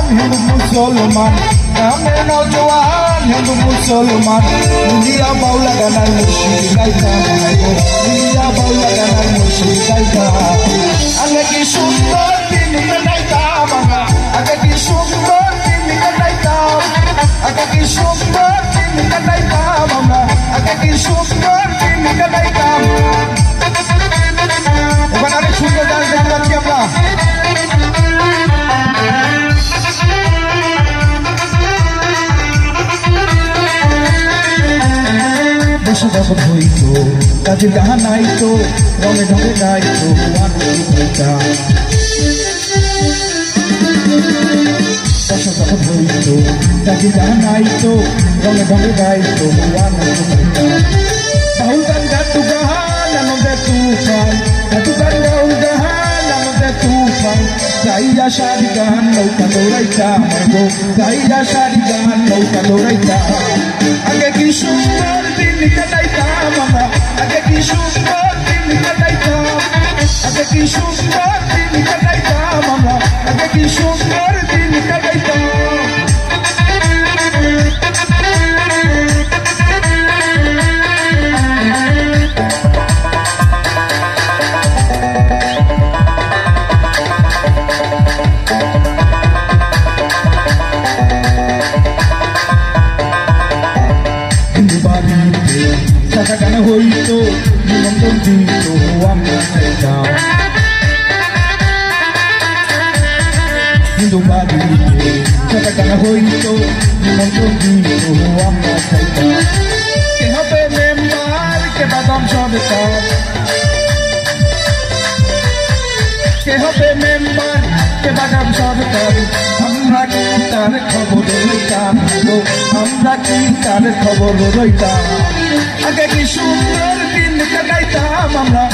मुसलमान हमें नौजवान हिंदू मुसलमान इंडिया बाउला गाना मुर्शिद गाइता इंडिया बाउला गाना मुर्शिद गाइता आगे की सुंदर दिन गाइता मांगा आगे की सुंदर दिन गाइता आगे की सुंदर दिन गाइता मांगा आगे की सुंदर दिन गाइता ওখানে সুন্দর গান গাচ্ছি আমরা দেশে যখন হইতো কাজে যাহা নাই তো রঙে ঢঙে গাইতো দেশে যখন হইতো কাজে যাহা নাই তো রঙে ঢঙে গাইতো বাউল গান গাতু গান আনন্দে তুফান গাতু গান বাউল গান আনন্দে তুফান গাইয়া শাড়ি গান নৌকা দৌড়াইতা গো গাইয়া শাড়ি গান নৌকা দৌড়াইতা আগে কি সুন্দর दिन कटाइता मामा आगे की सुंदर दिन कटाइता आगे की सुंदर दिन कटाइता मामा आगे की सुंदर दिन कटाइता Saka kana hoito nimonton dito আমরা যাইতা হিন্দু বাড়িতে saka kana hoito nimonton dito আমরা যাইতা কে হবে মেম্বার কে বাদাম সরকার কে হবে মেম্বার কে বাদাম সরকার আমরা কি তার খবর লইতাম গো আমরা কি তার খবর লইতাম আগে কি সুন্দর দিন কাটাইতাম আমরা